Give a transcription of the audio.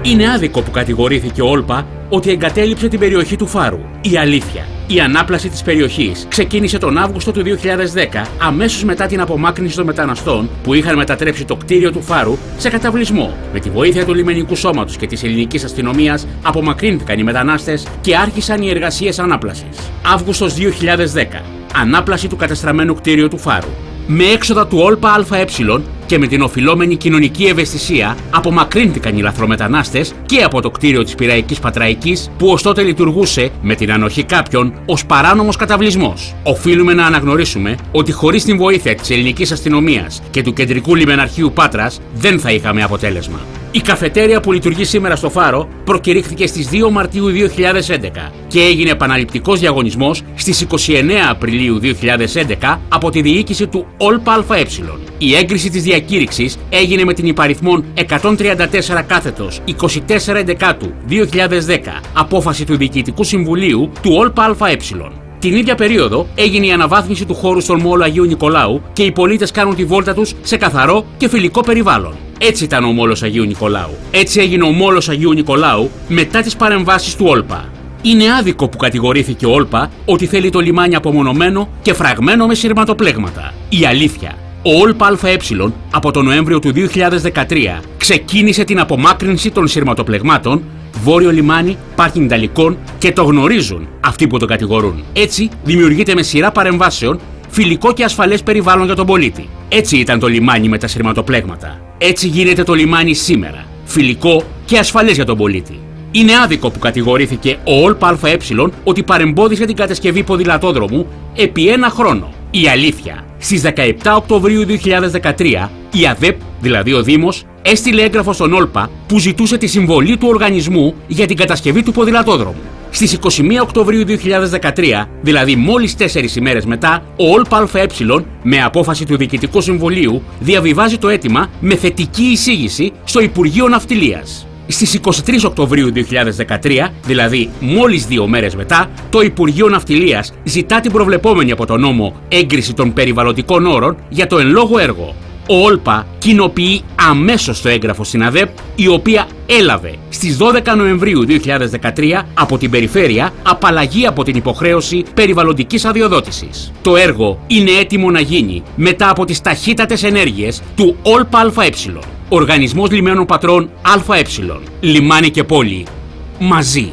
Είναι άδικο που κατηγορήθηκε ο Όλπα ότι εγκατέλειψε την περιοχή του Φάρου. Η αλήθεια. Η ανάπλαση της περιοχής ξεκίνησε τον Αύγουστο του 2010, αμέσως μετά την απομάκρυνση των μεταναστών που είχαν μετατρέψει το κτίριο του Φάρου σε καταβλισμό. Με τη βοήθεια του λιμενικού σώματος και της ελληνικής αστυνομίας, απομακρύνθηκαν οι μετανάστες και άρχισαν οι εργασίες ανάπλασης. Αύγουστος 2010. Ανάπλαση του κατεστραμμένου κτίριου του Φάρου. Με έξοδα του Όλπα ΑΕ και με την οφειλόμενη κοινωνική ευαισθησία, απομακρύνθηκαν οι λαθρομετανάστες και από το κτίριο της Πειραϊκής Πατραϊκής, που ως τότε λειτουργούσε, με την ανοχή κάποιων, ως παράνομος καταβλισμός. Οφείλουμε να αναγνωρίσουμε ότι χωρίς την βοήθεια της ελληνικής αστυνομίας και του κεντρικού λιμεναρχείου Πάτρας δεν θα είχαμε αποτέλεσμα. Η καφετέρια που λειτουργεί σήμερα στο Φάρο προκηρύχθηκε στις 2 Μαρτίου 2011 και έγινε επαναληπτικός διαγωνισμός στις 29 Απριλίου 2011 από τη διοίκηση του Όλπα ΑΕ. Η έγκριση της διακήρυξης έγινε με την υπαριθμόν 134 κάθετος 24 Εντεκάτου 2010 απόφαση του Διοικητικού Συμβουλίου του Όλπα ΑΕ. Την ίδια περίοδο έγινε η αναβάθμιση του χώρου στον Μόλο Αγίου Νικολάου και οι πολίτες κάνουν τη βόλτα τους σε καθαρό και φιλικό περιβάλλον. Έτσι ήταν ο Μόλος Αγίου Νικολάου. Έτσι έγινε ο Μόλος Αγίου Νικολάου μετά τις παρεμβάσεις του Όλπα. Είναι άδικο που κατηγορήθηκε ο Όλπα ότι θέλει το λιμάνι απομονωμένο και φραγμένο με σειρματοπλέγματα. Η αλήθεια. Ο Όλπα ΑΕ από τον Νοέμβριο του 2013 ξεκίνησε την απομάκρυνση των σειρματοπλεγμάτων, βόρειο λιμάνι, πάρκινγκ Ιταλικών και το γνωρίζουν αυτοί που τον κατηγορούν. Έτσι δημιουργείται με σειρά παρεμβάσεων φιλικό και ασφαλές περιβάλλον για τον πολίτη. Έτσι ήταν το λιμάνι με τα σειρματοπλέγματα. Έτσι γίνεται το λιμάνι σήμερα. Φιλικό και ασφαλές για τον πολίτη. Είναι άδικο που κατηγορήθηκε ο Όλπα ΑΕ ότι παρεμπόδισε την κατασκευή ποδηλατόδρομου επί ένα χρόνο. Η αλήθεια. Στις 17 Οκτωβρίου 2013, η ΑΔΕΠ, δηλαδή ο Δήμος, έστειλε έγγραφο στον Όλπα που ζητούσε τη συμβολή του οργανισμού για την κατασκευή του ποδηλατόδρομου. Στις 21 Οκτωβρίου 2013, δηλαδή μόλις 4 ημέρες μετά, ο Όλπα ΑΕ με απόφαση του Διοικητικού Συμβουλίου διαβιβάζει το αίτημα με θετική εισήγηση στο Υπουργείο Ναυτιλίας. Στις 23 Οκτωβρίου 2013, δηλαδή μόλις 2 μέρες μετά, το Υπουργείο Ναυτιλίας ζητά την προβλεπόμενη από τον νόμο έγκριση των περιβαλλοντικών όρων για το εν λόγω έργο. Ο Όλπα κοινοποιεί αμέσως το έγγραφο στην ΑΔΕΠ, η οποία έλαβε στις 12 Νοεμβρίου 2013 από την Περιφέρεια απαλλαγή από την υποχρέωση περιβαλλοντικής αδειοδότησης. Το έργο είναι έτοιμο να γίνει μετά από τις ταχύτατες ενέργειες του Όλπα ΑΕ. Οργανισμός Λιμένων Πατρών ΑΕ. Λιμάνι και πόλη. Μαζί.